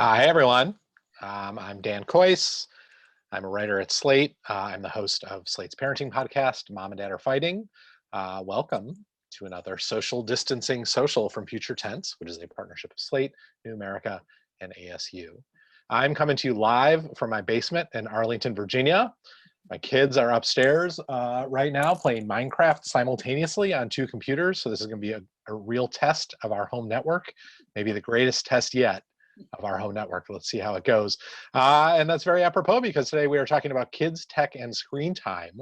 Hi, everyone. I'm Dan Coyce. I'm a writer at Slate. I'm the host of Slate's parenting podcast, Mom and Dad Are Fighting. Welcome to another social distancing social from Future Tense, which is a partnership of Slate, New America, and ASU. I'm coming to you live from my basement in Arlington, Virginia. My kids are upstairs right now playing Minecraft simultaneously on two computers. So this is going to be a real test of our home network, maybe the greatest test yet of our home network. Let's see how it goes. And that's very apropos because today we are talking about kids, tech, and screen time,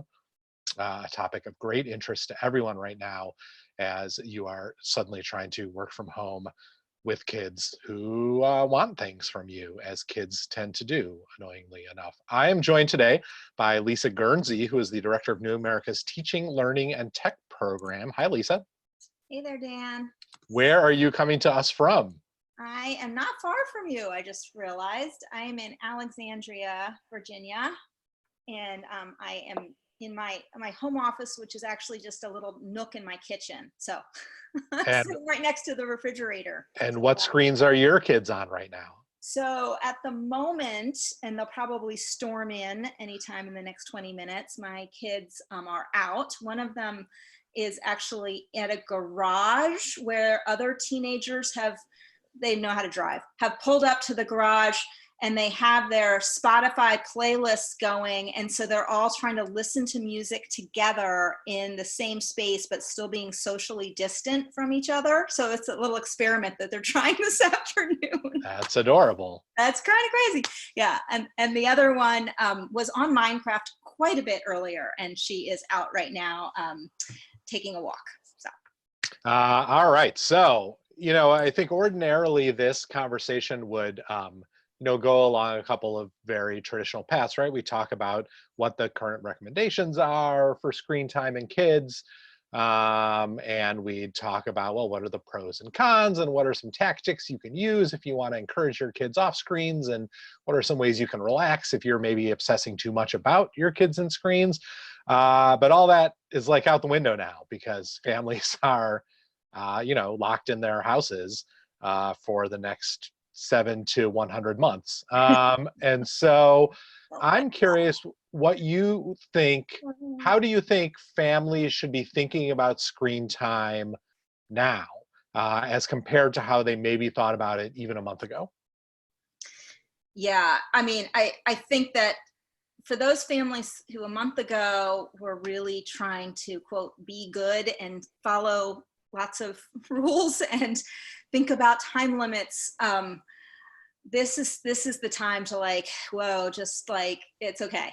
a topic of great interest to everyone right now as you are suddenly trying to work from home with kids who want things from you, as kids tend to do, annoyingly enough. I am joined today by Lisa Guernsey, who is the director of New America's Teaching, Learning, and Tech program. Hi, Lisa. Hey there, Dan. Where are you coming to us from? I am not far from you. I just realized I am in Alexandria, Virginia, and I am in my home office, which is actually just a little nook in my kitchen. So sitting right next to the refrigerator. And what screens are your kids on right now? So at the moment, and they'll probably storm in anytime in the next 20 minutes, my kids are out. One of them is actually at a garage where other teenagers they know how to drive, have pulled up to the garage, and they have their Spotify playlists going. And so they're all trying to listen to music together in the same space, but still being socially distant from each other. So it's a little experiment that they're trying this afternoon. That's adorable. That's kind of crazy. Yeah. And the other one was on Minecraft quite a bit earlier, and she is out right now taking a walk. So. All right. So, I think ordinarily this conversation would, go along a couple of very traditional paths, right? We talk about what the current recommendations are for screen time in kids. And we talk about, well, what are the pros and cons, and what are some tactics you can use if you want to encourage your kids off screens, and what are some ways you can relax if you're maybe obsessing too much about your kids and screens. But all that is like out the window now because families are locked in their houses for the next 7 to 100 months. And so I'm curious what you think. How do you think families should be thinking about screen time now as compared to how they maybe thought about it even a month ago? Yeah, I mean, I think that for those families who a month ago were really trying to, quote, be good and follow lots of rules and think about time limits, this is the time to whoa, just it's okay,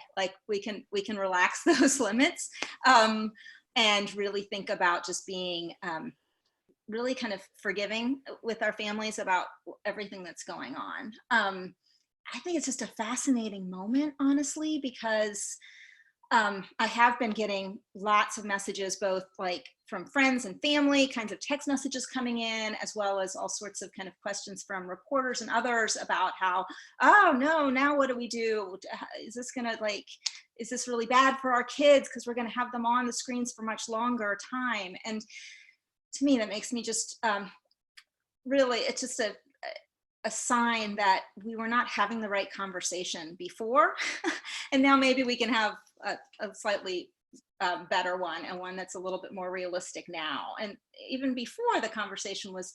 we can relax those limits, and really think about just being really kind of forgiving with our families about everything that's going on. I think it's just a fascinating moment, honestly, because I have been getting lots of messages, both from friends and family, kinds of text messages coming in, as well as all sorts of kind of questions from reporters and others about how, oh no, now what do we do? Is this is this really bad for our kids? Because we're going to have them on the screens for much longer time. And to me, that makes me just really, it's just a sign that we were not having the right conversation before. And now maybe we can have a slightly better one, and one that's a little bit more realistic now. And even before, the conversation was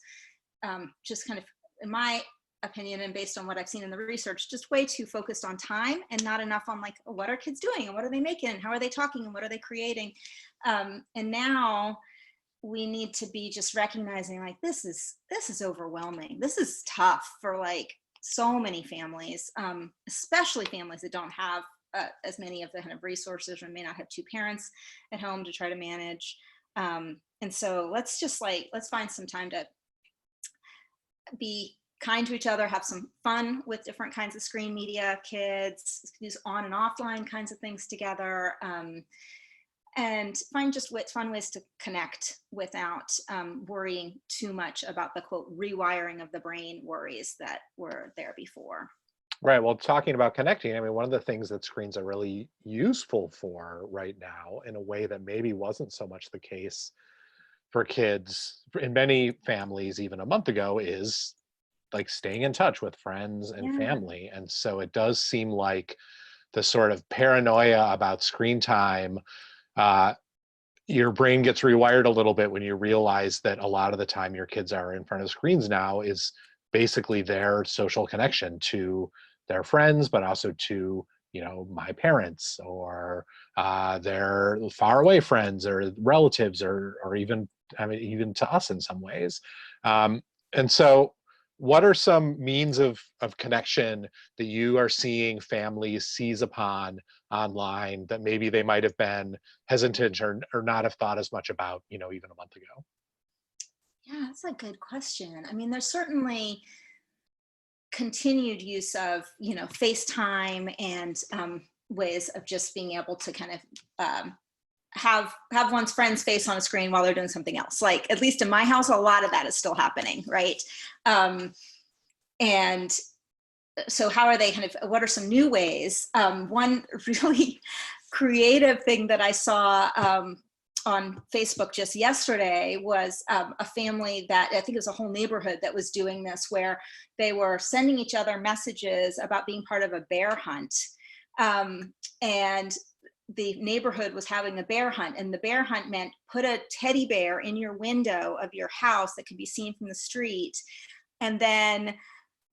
just kind of, in my opinion, and based on what I've seen in the research, just way too focused on time and not enough on what are kids doing, and what are they making, and how are they talking, and what are they creating. And now we need to be just recognizing this is overwhelming. This is tough for so many families, especially families that don't have as many of the kind of resources, or may not have two parents at home to try to manage. And so let's just let's find some time to be kind to each other, have some fun with different kinds of screen media. Kids use on and offline kinds of things together, and find just fun ways to connect without worrying too much about the, quote, rewiring of the brain worries that were there before. Right. Well, talking about connecting, I mean, one of the things that screens are really useful for right now, in a way that maybe wasn't so much the case for kids in many families even a month ago, is like staying in touch with friends and Yeah. family. And so it does seem like the sort of paranoia about screen time, uh, your brain gets rewired a little bit when you realize that a lot of the time your kids are in front of screens now is basically their social connection to their friends, but also to, my parents, or their far away friends or relatives, or even, I mean, even to us in some ways. And so what are some means of connection that you are seeing families seize upon online that maybe they might have been hesitant or not have thought as much about, even a month ago? Yeah, that's a good question. I mean, there's certainly continued use of, FaceTime and ways of just being able to kind of have one's friend's face on a screen while they're doing something else. Like, at least in my house, a lot of that is still happening, right? And so how are they what are some new ways? One really creative thing that I saw on Facebook just yesterday was a family that, I think it was a whole neighborhood that was doing this, where they were sending each other messages about being part of a bear hunt. And the neighborhood was having a bear hunt, and the bear hunt meant put a teddy bear in your window of your house that could be seen from the street, and then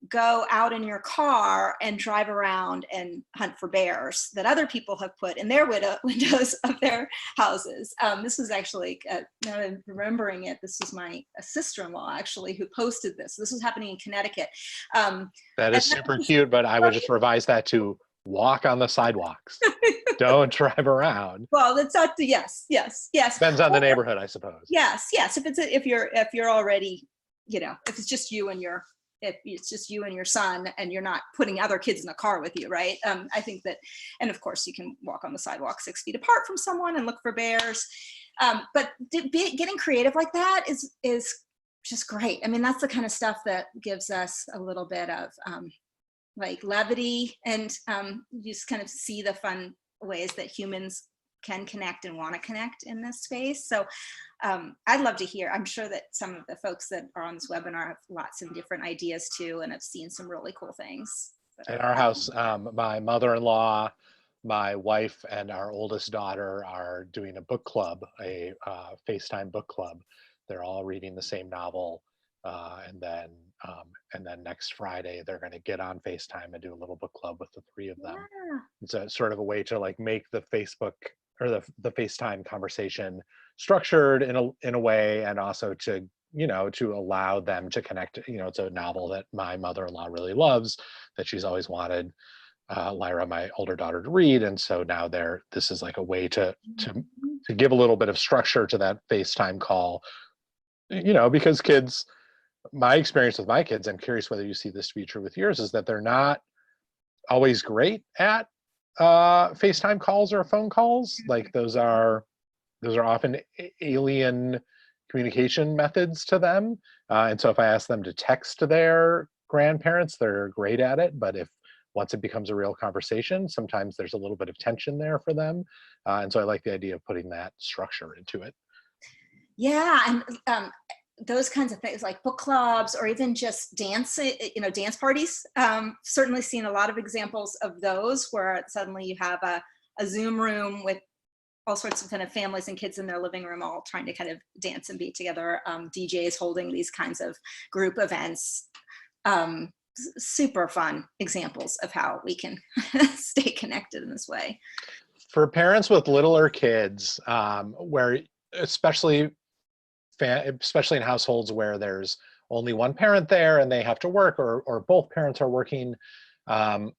go out in your car and drive around and hunt for bears that other people have put in their windows of their houses. This was actually, now that I'm remembering it, this was my sister-in-law actually who posted this. This was happening in Connecticut. That is super cute, but I would just revise that to walk on the sidewalks. Don't drive around. Well, it's not the, yes. Depends on the neighborhood, I suppose. Yes. If you're already, if it's just you and if it's just you and your son and you're not putting other kids in the car with you, right? I think that, and of course you can walk on the sidewalk 6 feet apart from someone and look for bears. But getting creative like that is just great. I mean, that's the kind of stuff that gives us a little bit of like levity, and you just kind of see the fun ways that humans can connect and want to connect in this space. So I'd love to hear. I'm sure that some of the folks that are on this webinar have lots of different ideas too, and have seen some really cool things. In our house, my mother-in-law, my wife, and our oldest daughter are doing a book club, a FaceTime book club. They're all reading the same novel, and then next Friday they're going to get on FaceTime and do a little book club with the three of them. Yeah. It's a sort of a way to like make the Facebook or the FaceTime conversation structured in a way, and also to to allow them to connect. It's a novel that my mother-in-law really loves, that she's always wanted Lyra, my older daughter, to read, and so now this is like a way to give a little bit of structure to that FaceTime call. Because kids, my experience with my kids, I'm curious whether you see this to be true with yours, is that they're not always great at FaceTime calls or phone calls. Like those are often alien communication methods to them. And so if I ask them to text their grandparents, they're great at it. But if once it becomes a real conversation, sometimes there's a little bit of tension there for them. And so I like the idea of putting that structure into it. Yeah, and those kinds of things like book clubs, or even just dance parties. Certainly seen a lot of examples of those where suddenly you have a Zoom room with all sorts of kind of families and kids in their living room all trying to kind of dance and be together. DJs holding these kinds of group events. Super fun examples of how we can stay connected in this way. For parents with littler kids, where especially in households where there's only one parent there and they have to work, or both parents are working, and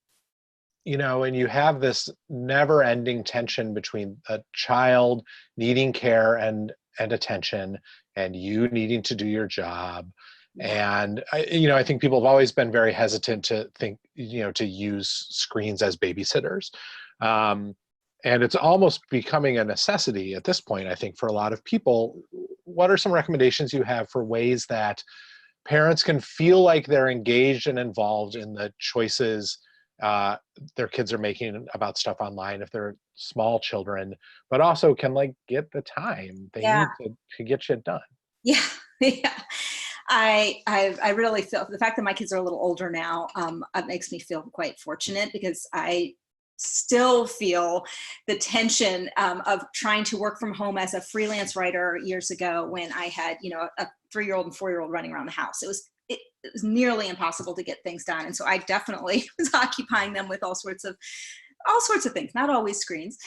you have this never-ending tension between a child needing care and attention, and you needing to do your job. And I think people have always been very hesitant to think, to use screens as babysitters. And it's almost becoming a necessity at this point, I think, for a lot of people. What are some recommendations you have for ways that parents can feel like they're engaged and involved in the choices their kids are making about stuff online if they're small children, but also can like get the time they need to get shit done? Yeah, yeah. I really feel the fact that my kids are a little older now, it makes me feel quite fortunate, because I still feel the tension of trying to work from home as a freelance writer years ago, when I had, a 3-year-old and 4-year-old running around the house. It was nearly impossible to get things done. And so I definitely was occupying them with all sorts of things, not always screens.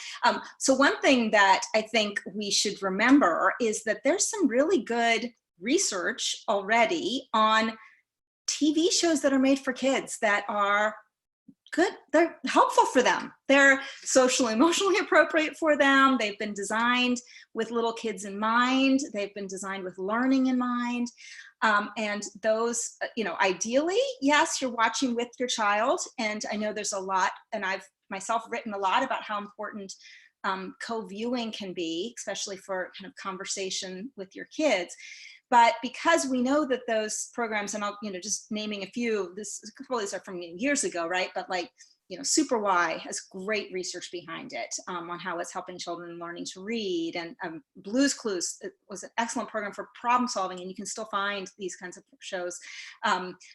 So one thing that I think we should remember is that there's some really good research already on TV shows that are made for kids that are good. They're helpful for them. They're social, emotionally appropriate for them. They've been designed with little kids in mind. They've been designed with learning in mind. And those, ideally, yes, you're watching with your child. And I know there's a lot, and I've myself written a lot about how important co-viewing can be, especially for kind of conversation with your kids. But because we know that those programs, and I'll, just naming a few, a couple of these are from years ago, right? But like, Super Why has great research behind it on how it's helping children learning to read. And Blue's Clues was an excellent program for problem solving, and you can still find these kinds of shows.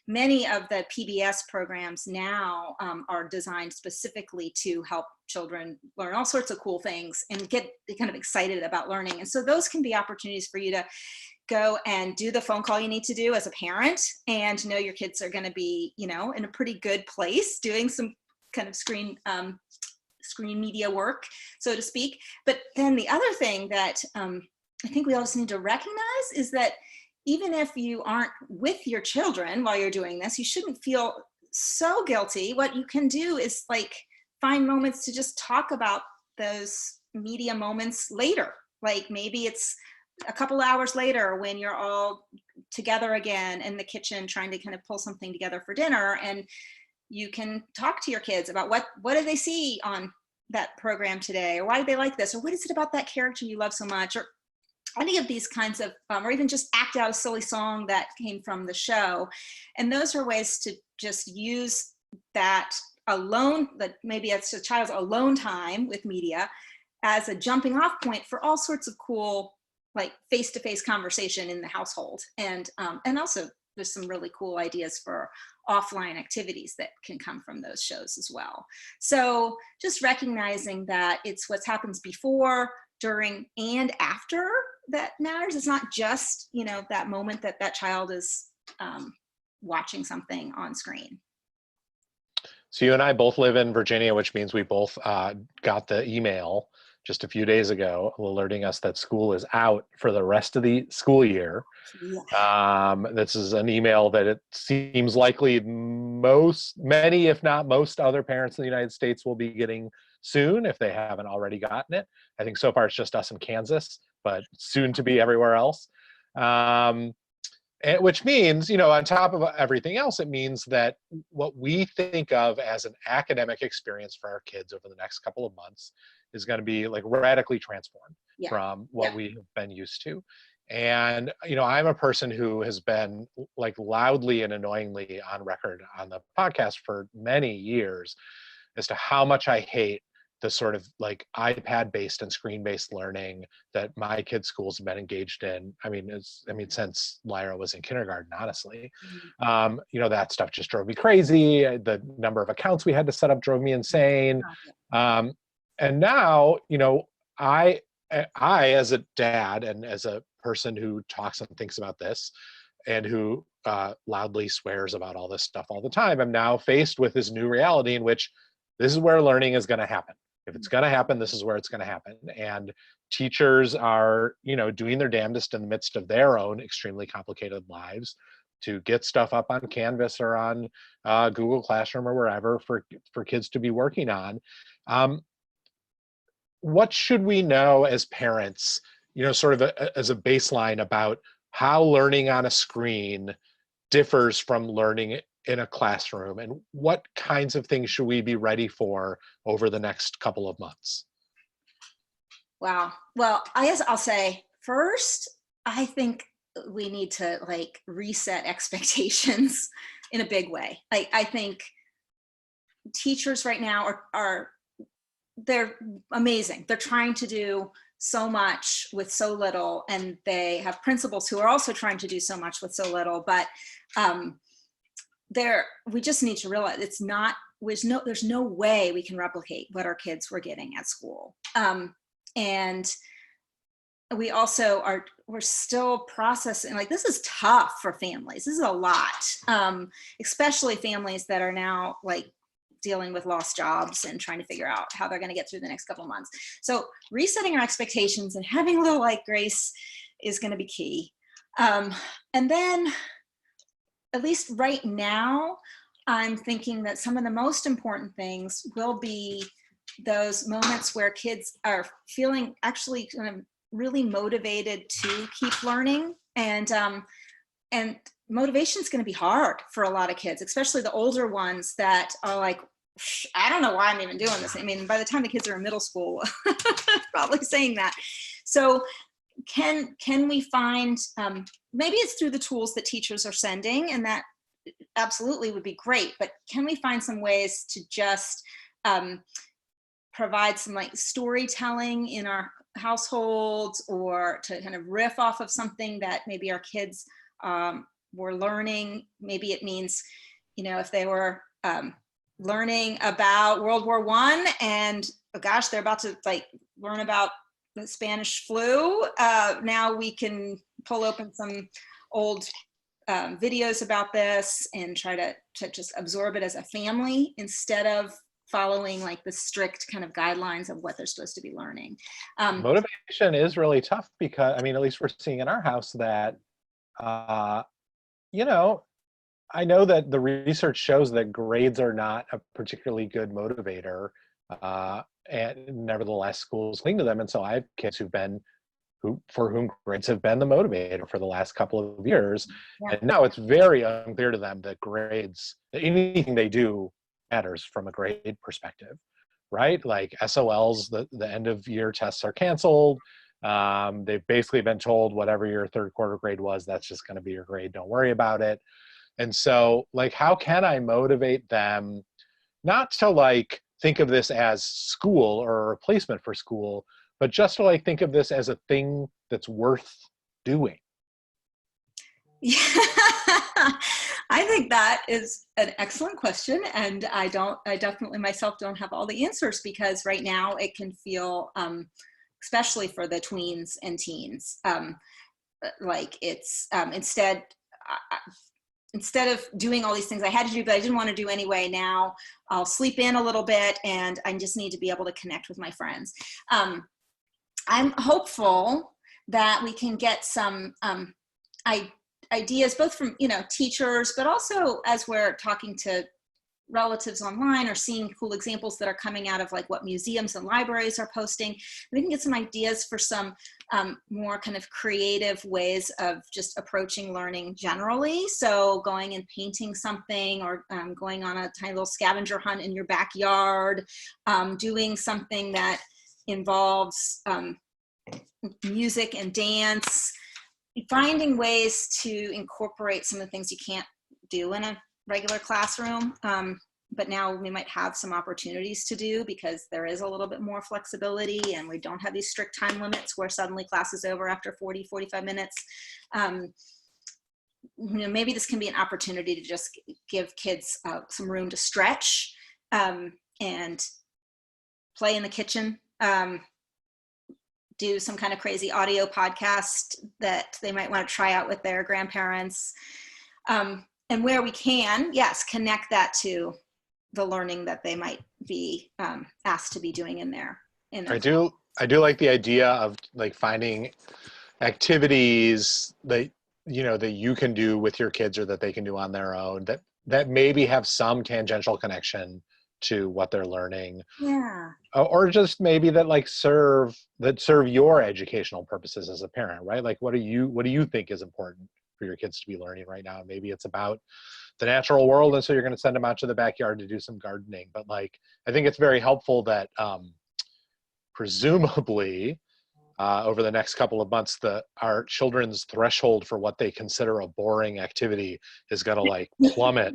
Many of the PBS programs now are designed specifically to help children learn all sorts of cool things and get kind of excited about learning. And so those can be opportunities for you to go and do the phone call you need to do as a parent, and know your kids are going to be, in a pretty good place doing some kind of screen media work, so to speak. But then the other thing that I think we also need to recognize is that even if you aren't with your children while you're doing this, you shouldn't feel so guilty. What you can do is like find moments to just talk about those media moments later. Like maybe it's a couple hours later when you're all together again in the kitchen trying to kind of pull something together for dinner, and you can talk to your kids about what did they see on that program today, or why did they like this, or what is it about that character you love so much, or any of these kinds of, or even just act out a silly song that came from the show. And those are ways to just use that that maybe it's a child's alone time with media as a jumping off point for all sorts of cool, like face-to-face conversation in the household. And also there's some really cool ideas for offline activities that can come from those shows as well. So just recognizing that it's what happens before, during, and after that matters. It's not just, that moment that child is watching something on screen. So you and I both live in Virginia, which means we both got the email just a few days ago alerting us that school is out for the rest of the school year. Yeah. This is an email that it seems likely many, if not most other parents in the United States will be getting soon if they haven't already gotten it. I think so far it's just us in Kansas, but soon to be everywhere else. Which means, on top of everything else, it means that what we think of as an academic experience for our kids over the next couple of months is going to be like radically transformed from what we have been used to. And, I'm a person who has been like loudly and annoyingly on record on the podcast for many years as to how much I hate the sort of like iPad-based and screen-based learning that my kids' schools have been engaged in. Since Lyra was in kindergarten, honestly. That stuff just drove me crazy. The number of accounts we had to set up drove me insane. And now, I, as a dad and as a person who talks and thinks about this and who loudly swears about all this stuff all the time, I'm now faced with this new reality in which this is where learning is going to happen. If it's going to happen, this is where it's going to happen. And teachers are, doing their damnedest in the midst of their own extremely complicated lives to get stuff up on Canvas or on Google Classroom or wherever for kids to be working on. What should we know as parents, sort of as a baseline about how learning on a screen differs from learning in a classroom, and what kinds of things should we be ready for over the next couple of months? Wow. Well, I guess I'll say first, I think we need to like reset expectations in a big way. Like I think teachers right now they're amazing. They're trying to do so much with so little, and they have principals who are also trying to do so much with so little. But we just need to realize there's no way we can replicate what our kids were getting at school. And we also we're still processing, like, this is tough for families. This is a lot, especially families that are now like dealing with lost jobs and trying to figure out how they're going to get through the next couple of months. So resetting our expectations and having a little light grace is going to be key. And then, at least right now, I'm thinking that some of the most important things will be those moments where kids are feeling actually kind of really motivated to keep learning. And motivation is going to be hard for a lot of kids, especially the older ones that are like, I don't know why I'm even doing this. I mean, by the time the kids are in middle school, probably saying that. So can we find, maybe it's through the tools that teachers are sending, and that absolutely would be great, but can we find some ways to just provide some like storytelling in our households, or to kind of riff off of something that maybe our kids were learning? Maybe it means, if they were learning about World War I, and oh gosh, they're about to like learn about the Spanish flu. Now we can pull open some old videos about this and try to just absorb it as a family, instead of following like the strict kind of guidelines of what they're supposed to be learning. Motivation is really tough because, I mean, at least we're seeing in our house that, I know that the research shows that grades are not a particularly good motivator, and nevertheless schools cling to them. And so I have kids for whom grades have been the motivator for the last couple of years. Yeah. And now it's very unclear to them that anything they do matters from a grade perspective, right? Like SOLs, the end of year tests are canceled. They've basically been told whatever your third quarter grade was, that's just going to be your grade. Don't worry about it. And so, like, how can I motivate them not to like think of this as school or a replacement for school, but just to like think of this as a thing that's worth doing? Yeah, I think that is an excellent question. And I definitely myself don't have all the answers, because right now it can feel, especially for the tweens and teens, like it's instead of doing all these things I had to do, but I didn't want to do anyway, now I'll sleep in a little bit and I just need to be able to connect with my friends. I'm hopeful that we can get some ideas, both from teachers, but also as we're talking to relatives online or seeing cool examples that are coming out of like what museums and libraries are posting. We can get some ideas for some more kind of creative ways of just approaching learning generally. So going and painting something, or going on a tiny little scavenger hunt in your backyard, doing something that involves music and dance, finding ways to incorporate some of the things you can't do in a regular classroom, but now we might have some opportunities to do, because there is a little bit more flexibility and we don't have these strict time limits where suddenly class is over after 45 minutes. Maybe this can be an opportunity to just give kids some room to stretch, and play in the kitchen, do some kind of crazy audio podcast that they might want to try out with their grandparents. And where we can, yes, connect that to the learning that they might be asked to be doing in their I do like the idea of like finding activities that that you can do with your kids, or that they can do on their own, that maybe have some tangential connection to what they're learning. Yeah. Or just maybe that serve your educational purposes as a parent, right? Like what do you think is important for your kids to be learning right now? Maybe it's about the natural world, and so you're going to send them out to the backyard to do some gardening. But like, I think it's very helpful that presumably over the next couple of months, our children's threshold for what they consider a boring activity is going to like plummet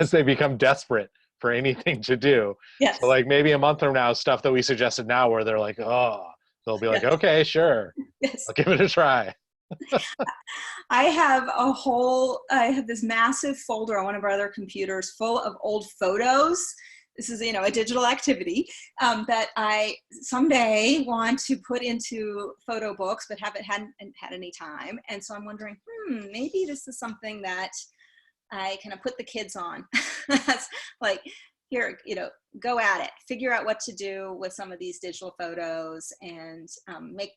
as they become desperate for anything to do. Yes. So like maybe a month from now, stuff that we suggested now where they're like, oh, They'll be like, Yes. okay, sure, Yes. I'll give it a try. I have this massive folder on one of our other computers full of old photos. This is, a digital activity that I someday want to put into photo books, but hadn't had any time. And so I'm wondering, maybe this is something that I kind of put the kids on. That's like, here, go at it, figure out what to do with some of these digital photos, and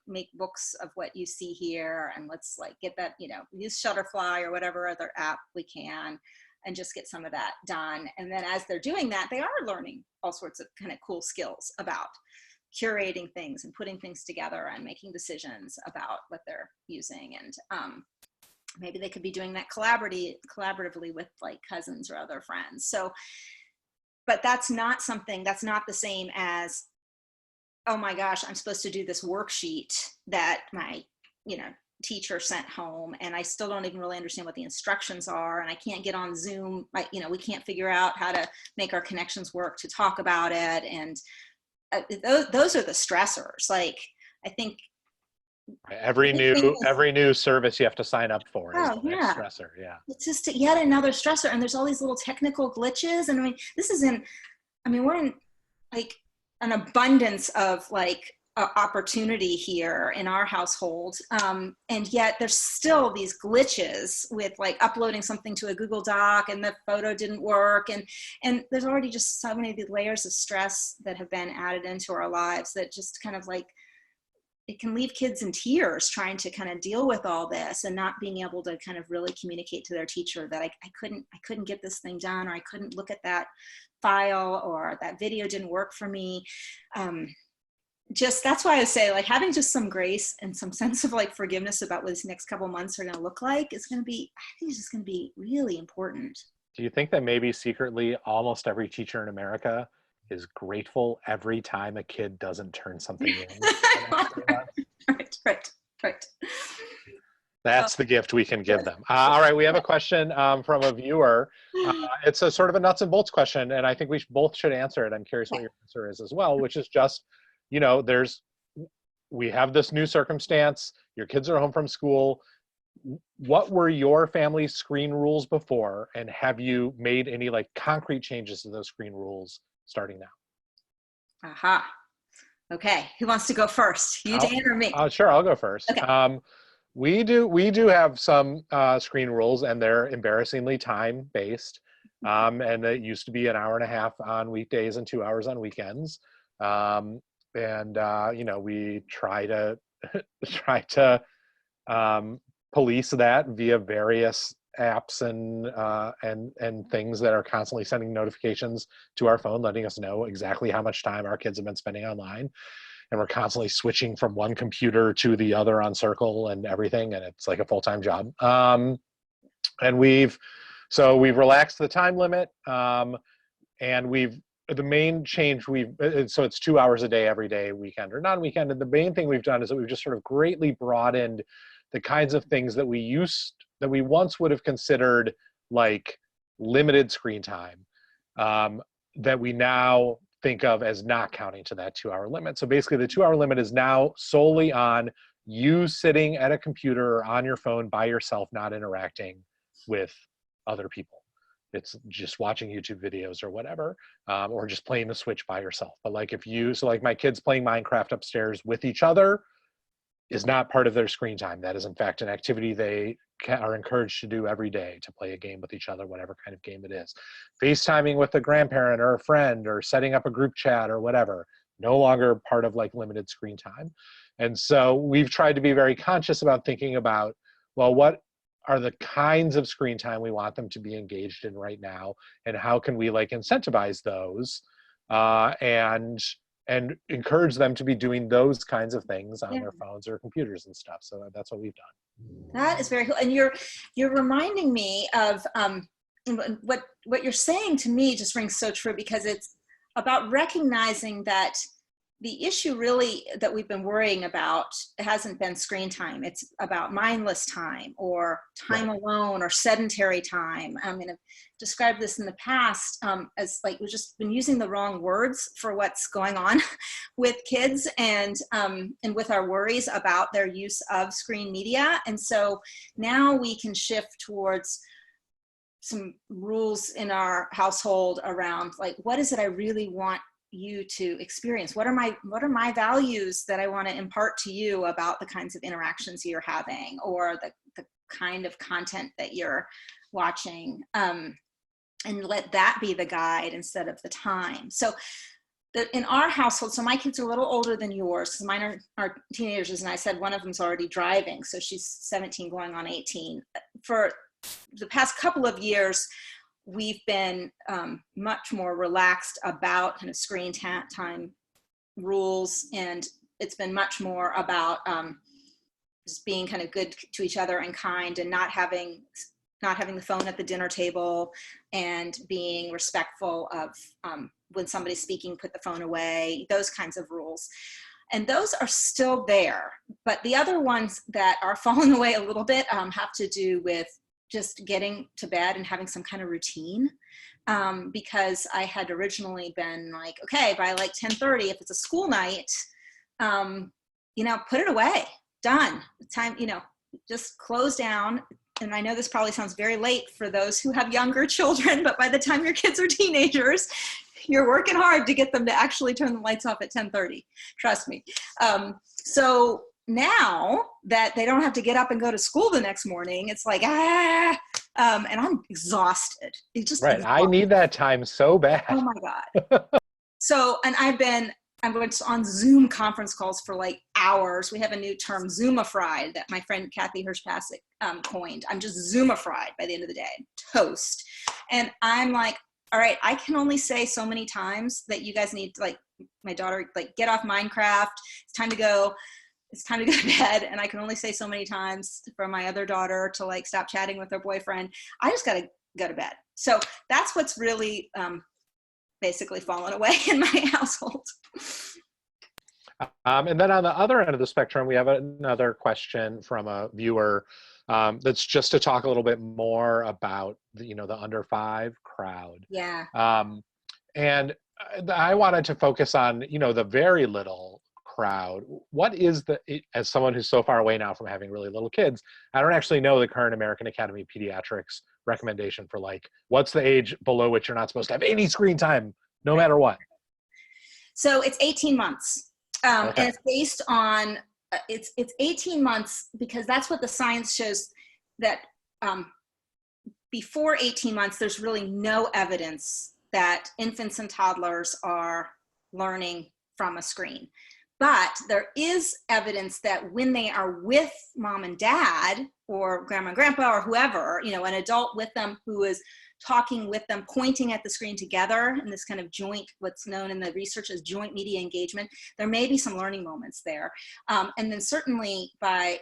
make books of what you see here. And let's like get that, use Shutterfly or whatever other app we can, and just get some of that done. And then as they're doing that, they are learning all sorts of kind of cool skills about curating things and putting things together and making decisions about what they're using. And maybe they could be doing that collaboratively with like cousins or other friends. So, but that's not the same as, oh my gosh, I'm supposed to do this worksheet that my, teacher sent home, and I still don't even really understand what the instructions are, and I can't get on Zoom. We can't figure out how to make our connections work to talk about it. And those are the stressors. Like, I think Every new service you have to sign up for is the next yeah, stressor. Yeah. it's just yet another stressor. And there's all these little technical glitches. And we're in like an abundance of like opportunity here in our household. And yet there's still these glitches with like uploading something to a Google Doc and the photo didn't work. And there's already just so many of the layers of stress that have been added into our lives that just kind of like, it can leave kids in tears trying to kind of deal with all this and not being able to kind of really communicate to their teacher that I couldn't get this thing done, or I couldn't look at that file, or that video didn't work for me. Just that's why I say like having just some grace and some sense of like forgiveness about what these next couple months are going to look like is going to be, I think it's just going to be really important. Do you think that maybe secretly almost every teacher in America is grateful every time a kid doesn't turn something in the next 3 months? Right. That's the gift we can give them. All right, we have a question from a viewer. It's a sort of a nuts and bolts question, and I think we both should answer it. I'm curious what your answer is as well, which is just, we have this new circumstance. Your kids are home from school. What were your family's screen rules before, and have you made any like concrete changes to those screen rules starting now? Aha. Okay. Who wants to go first? You, Dan, or me? Sure, I'll go first. Okay. We do have some screen rules, and they're embarrassingly time-based. And it used to be an hour and a half on weekdays and 2 hours on weekends. We try to police that via various apps and things that are constantly sending notifications to our phone, letting us know exactly how much time our kids have been spending online. And we're constantly switching from one computer to the other on Circle and everything, and it's like a full-time job. And we've relaxed the time limit, and the main change so it's 2 hours a day, every day, weekend or non-weekend. And the main thing we've done is that we've just sort of greatly broadened the kinds of things that we once would have considered like limited screen time, that we now think of as not counting to that 2 hour limit. So basically the 2 hour limit is now solely on you sitting at a computer or on your phone by yourself, not interacting with other people. It's just watching YouTube videos or whatever, or just playing the Switch by yourself. But like like my kids playing Minecraft upstairs with each other is not part of their screen time. That is in fact an activity they are encouraged to do every day, to play a game with each other, whatever kind of game it is. FaceTiming with a grandparent or a friend or setting up a group chat or whatever, no longer part of like limited screen time. And so we've tried to be very conscious about thinking about, well, what are the kinds of screen time we want them to be engaged in right now, and how can we like incentivize those and encourage them to be doing those kinds of things on their phones or computers and stuff. So that's what we've done. That is very cool. And you're reminding me of what you're saying to me just rings so true, because it's about recognizing that the issue really that we've been worrying about hasn't been screen time. It's about mindless time or time alone or sedentary time. I mean, I've described this in the past as like we've just been using the wrong words for what's going on with kids and with our worries about their use of screen media. And so now we can shift towards some rules in our household around like, what is it I really want you to experience? What are my values that I want to impart to you about the kinds of interactions you're having or the kind of content that you're watching, and let that be the guide instead of the time. So in our household, so my kids are a little older than yours because mine are teenagers, and I said one of them's already driving, so she's 17 going on 18. For the past couple of years, we've been much more relaxed about kind of screen time rules, and it's been much more about just being kind of good to each other and kind, and not having the phone at the dinner table, and being respectful of when somebody's speaking, put the phone away, those kinds of rules. And those are still there, but the other ones that are falling away a little bit have to do with just getting to bed and having some kind of routine, because I had originally been like, okay, by like 10:30, if it's a school night, put it away, done, time, just close down. And I know this probably sounds very late for those who have younger children, but by the time your kids are teenagers, you're working hard to get them to actually turn the lights off at 10:30, trust me. So now that they don't have to get up and go to school the next morning, it's like, and I'm exhausted. It's just right. Exhausted. I need that time so bad. Oh my God. So, and I'm going on Zoom conference calls for like hours. We have a new term, Zoomifried, that my friend Kathy Hirsch-Pasek coined. I'm just Zoomifried by the end of the day, toast. And I'm like, all right, I can only say so many times that you guys need to, like, my daughter, like, get off Minecraft. It's time to go to bed. And I can only say so many times for my other daughter to like stop chatting with her boyfriend. I just got to go to bed. So that's what's really basically fallen away in my household. And then on the other end of the spectrum, we have another question from a viewer that's just to talk a little bit more about the under 5 crowd. Yeah. And I wanted to focus on the very little crowd. What is as someone who's so far away now from having really little kids, I don't actually know the current American Academy of Pediatrics recommendation for like what's the age below which you're not supposed to have any screen time no matter what. So it's 18 months. Okay. And it's based on it's 18 months because that's what the science shows, that before 18 months there's really no evidence that infants and toddlers are learning from a screen. But there is evidence that when they are with mom and dad or grandma and grandpa or whoever, an adult with them who is talking with them, pointing at the screen together in this kind of joint, what's known in the research as joint media engagement, there may be some learning moments there. And then certainly by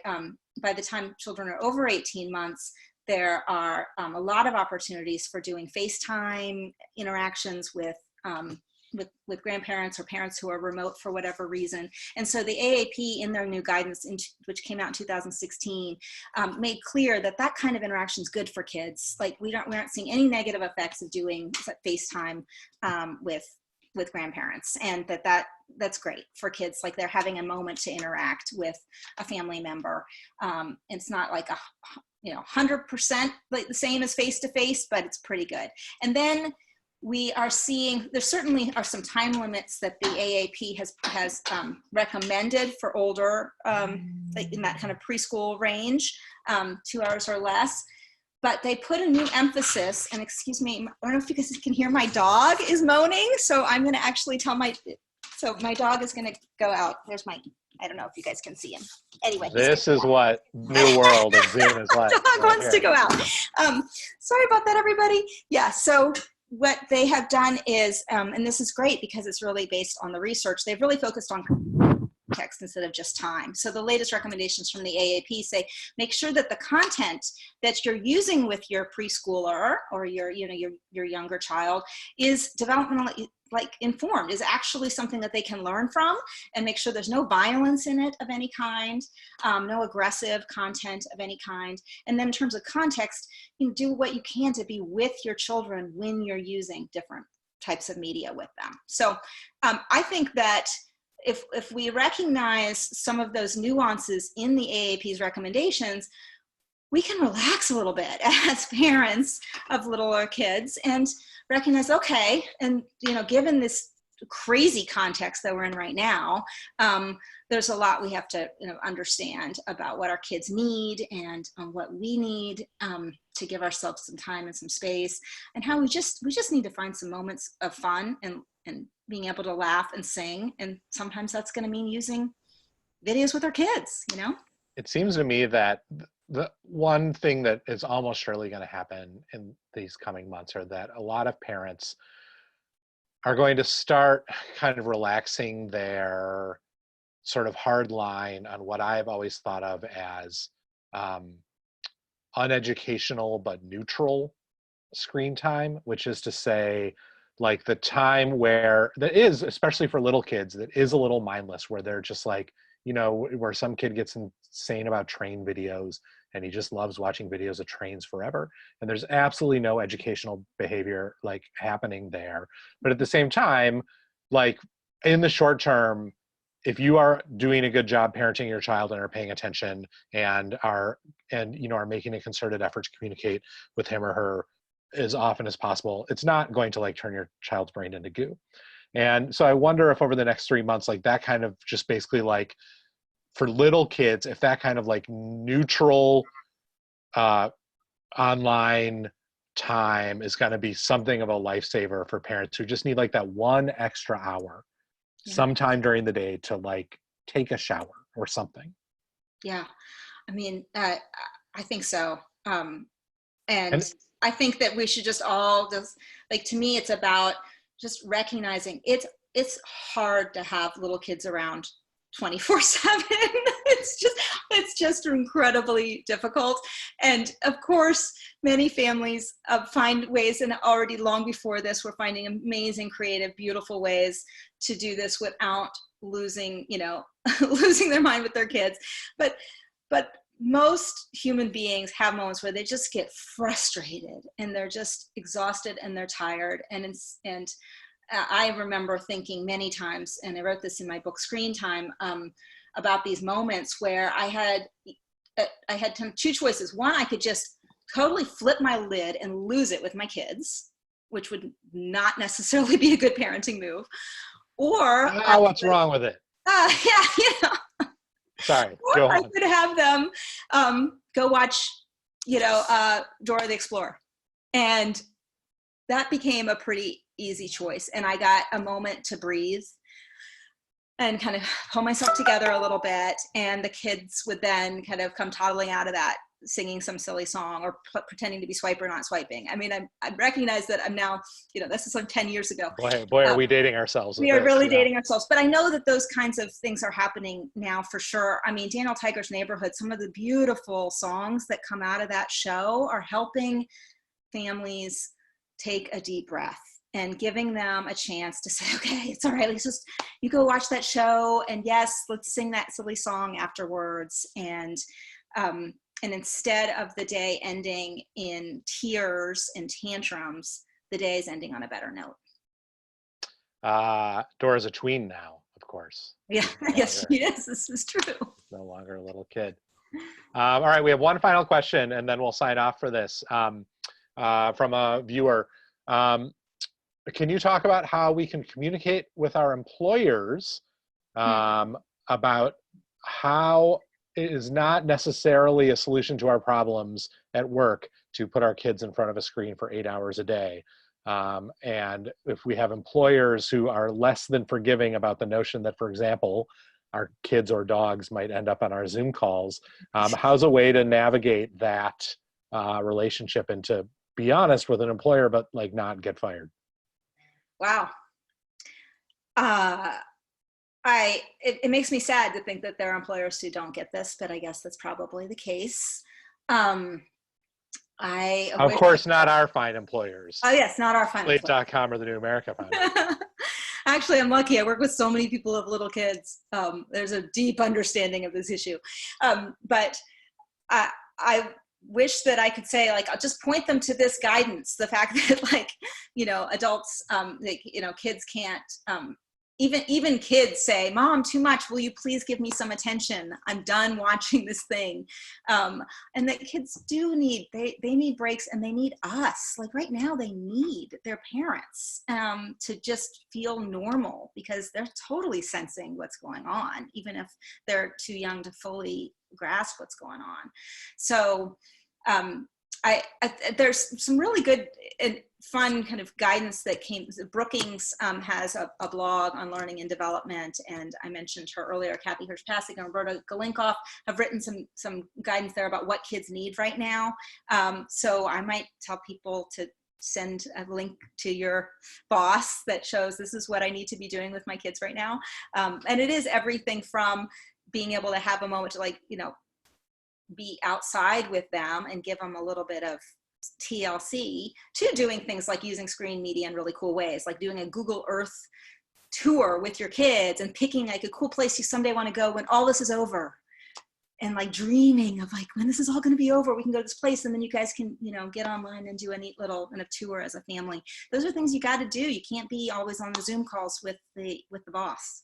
the time children are over 18 months, there are a lot of opportunities for doing FaceTime interactions with grandparents or parents who are remote for whatever reason. And so the AAP in their new guidance, which came out in 2016, made clear that kind of interaction is good for kids. Like we aren't seeing any negative effects of doing FaceTime with grandparents, and that's great for kids. Like they're having a moment to interact with a family member. It's not like 100% like the same as face-to-face, but it's pretty good. And then we are seeing, there certainly are some time limits that the AAP has recommended for older, like in that kind of preschool range, 2 hours or less. But they put a new emphasis, and excuse me, I don't know if you guys can hear my dog is moaning, so I'm going to actually so my dog is going to go out. There's I don't know if you guys can see him. Anyway. This is what New World of Zoom is like. The dog wants to go out. Sorry about that, everybody. Yeah, so what they have done is, and this is great because it's really based on the research, they've really focused on context instead of just time. So the latest recommendations from the AAP say, make sure that the content that you're using with your preschooler or your younger child is developmentally informed, is actually something that they can learn from, and make sure there's no violence in it of any kind, no aggressive content of any kind. And then in terms of context, do what you can to be with your children when you're using different types of media with them. So I think that if we recognize some of those nuances in the AAP's recommendations, we can relax a little bit as parents of littler kids and recognize, okay, and given this crazy context that we're in right now, there's a lot we have to understand about what our kids need and what we need to give ourselves some time and some space, and how we just need to find some moments of fun and being able to laugh and sing. And sometimes that's going to mean using videos with our kids. It seems to me that the one thing that is almost surely going to happen in these coming months are that a lot of parents are going to start kind of relaxing their sort of hard line on what I've always thought of as uneducational but neutral screen time, which is to say, like the time where that is, especially for little kids, that is a little mindless, where they're just like, where some kid gets insane about train videos and he just loves watching videos of trains forever. And there's absolutely no educational behavior like happening there. But at the same time, like in the short term, if you are doing a good job parenting your child and are paying attention and are making a concerted effort to communicate with him or her as often as possible, it's not going to like turn your child's brain into goo. And so I wonder if over the next 3 months, like that kind of just basically like for little kids, if that kind of like neutral online time is going to be something of a lifesaver for parents who just need like that one extra hour sometime during the day to like take a shower or something. Yeah. I mean, I think so. And I think that we should just all just, like, to me, it's about just recognizing it's hard to have little kids around 24/7. It's just incredibly difficult. And of course, many families find ways, and already long before this, we're finding amazing, creative, beautiful ways to do this without losing their mind with their kids. But most human beings have moments where they just get frustrated and they're just exhausted and they're tired. And I remember thinking many times, and I wrote this in my book Screen Time, about these moments where I had two choices. One, I could just totally flip my lid and lose it with my kids, which would not necessarily be a good parenting move. Or what's wrong with it? Sorry, go on. I could have them go watch, Dora the Explorer. And that became a pretty easy choice. And I got a moment to breathe and kind of pull myself together a little bit. And the kids would then kind of come toddling out of that, singing some silly song or pretending to be swiper, not swiping. I mean, I recognize that I'm now, this is like 10 years ago. Boy, are we dating ourselves? We are really dating ourselves. But I know that those kinds of things are happening now for sure. I mean, Daniel Tiger's Neighborhood, some of the beautiful songs that come out of that show are helping families take a deep breath and giving them a chance to say, okay, it's all right. You go watch that show. And yes, let's sing that silly song afterwards. And instead of the day ending in tears and tantrums, the day is ending on a better note. Dora's a tween now, of course. Yeah, yes, she is. This is true. No longer a little kid. All right, we have one final question, and then we'll sign off for this from a viewer. Can you talk about how we can communicate with our employers about how it is not necessarily a solution to our problems at work to put our kids in front of a screen for 8 hours a day? And if we have employers who are less than forgiving about the notion that, for example, our kids or dogs might end up on our Zoom calls, how's a way to navigate that relationship and to be honest with an employer, but like not get fired? Wow. It makes me sad to think that there are employers who don't get this, but I guess that's probably the case. I Of wish. course, not our fine employers. Oh yes, not our fine employers. Slate.com or the New America Foundation. Actually, I'm lucky. I work with so many people who have little kids. There's a deep understanding of this issue. But I wish that I could say, like, I'll just point them to this guidance. The fact that, like, adults, kids can't, even kids say, "Mom, too much. Will you please give me some attention? I'm done watching this thing." And that kids do need, they need breaks, and they need us. Like right now, they need their parents to just feel normal, because they're totally sensing what's going on, even if they're too young to fully grasp what's going on. So there's some really good and fun kind of guidance that came. Brookings has a blog on learning and development, and I mentioned her earlier. Kathy Hirsch-Passig and Roberta Galinkoff have written some guidance there about what kids need right now. So I might tell people to send a link to your boss that shows this is what I need to be doing with my kids right now. And it is everything from being able to have a moment to, like, be outside with them and give them a little bit of TLC, to doing things like using screen media in really cool ways, like doing a Google Earth tour with your kids and picking like a cool place you someday want to go when all this is over, and like dreaming of, like, when this is all going to be over, we can go to this place, and then you guys can, get online and do a neat little kind of tour as a family. Those are things you got to do. You can't be always on the Zoom calls with the boss.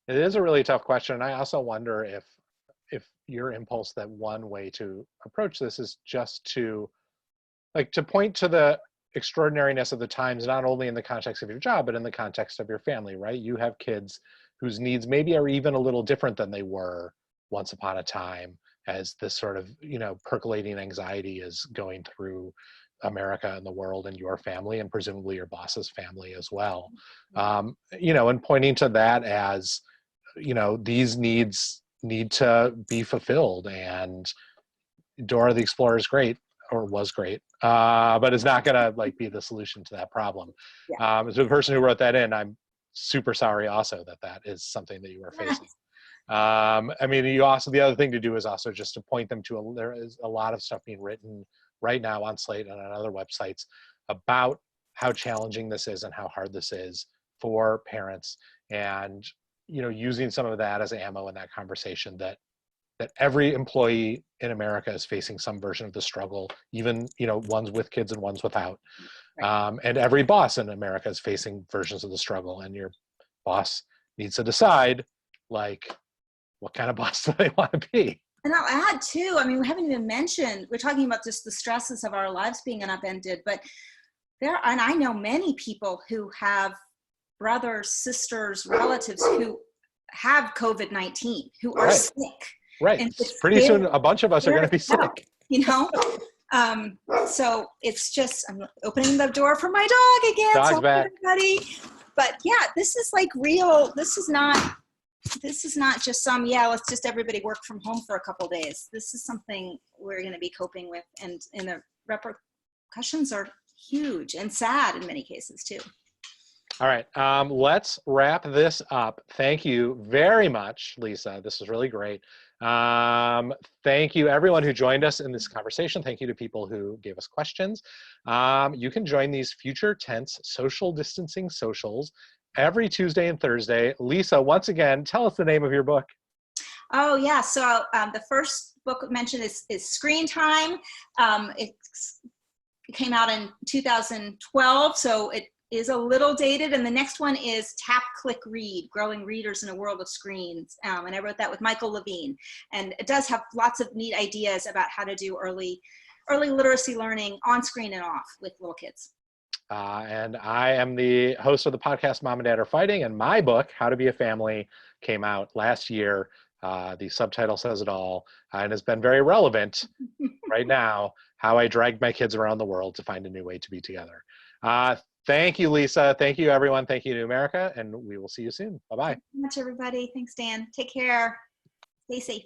It is a really tough question. And I also wonder if your impulse that one way to approach this is just to point to the extraordinariness of the times, not only in the context of your job, but in the context of your family, right? You have kids whose needs maybe are even a little different than they were once upon a time, as this sort of, percolating anxiety is going through America and the world and your family, and presumably your boss's family as well. And pointing to that as, these needs need to be fulfilled. And Dora the Explorer is great, or was great, but it's not gonna be the solution to that problem. Yeah. So the person who wrote that in, I'm super sorry also that is something that you are facing. You also, the other thing to do is also just to point them to, there is a lot of stuff being written right now on Slate and on other websites about how challenging this is and how hard this is for parents, and using some of that as ammo in that conversation, that every employee in America is facing some version of the struggle, even ones with kids and ones without. Right. And every boss in America is facing versions of the struggle, and your boss needs to decide, what kind of boss do they want to be. And I'll add too, we haven't even mentioned, we're talking about just the stresses of our lives being upended, but and I know many people who have brothers, sisters, relatives who have COVID-19, who are sick. Right. And pretty soon, a bunch of us are going to be sick. So it's just, I'm opening the door for my dog again. Dog's back. Everybody. But yeah, this is real. This is not just let's just everybody work from home for a couple of days. This is something we're going to be coping with, and the repercussions are huge and sad in many cases too. All right, let's wrap this up. Thank you very much, Lisa. This was really great. Thank you, everyone who joined us in this conversation. Thank you to people who gave us questions. You can join these future tense social distancing socials every Tuesday and Thursday. Lisa, once again, tell us the name of your book. Oh, yeah. So the first book mentioned is Screen Time. It came out in 2012, so it is a little dated. And the next one is Tap, Click, Read, Growing Readers in a World of Screens. And I wrote that with Michael Levine. And it does have lots of neat ideas about how to do early literacy learning on screen and off with little kids. And I am the host of the podcast Mom and Dad Are Fighting, and my book, How to Be a Family, came out last year. The subtitle says it all, and has been very relevant right now, how I dragged my kids around the world to find a new way to be together. Thank you, Lisa. Thank you, everyone. Thank you, New America, and we will see you soon. Bye-bye. Thank you so much, everybody. Thanks, Dan. Take care. Stay safe.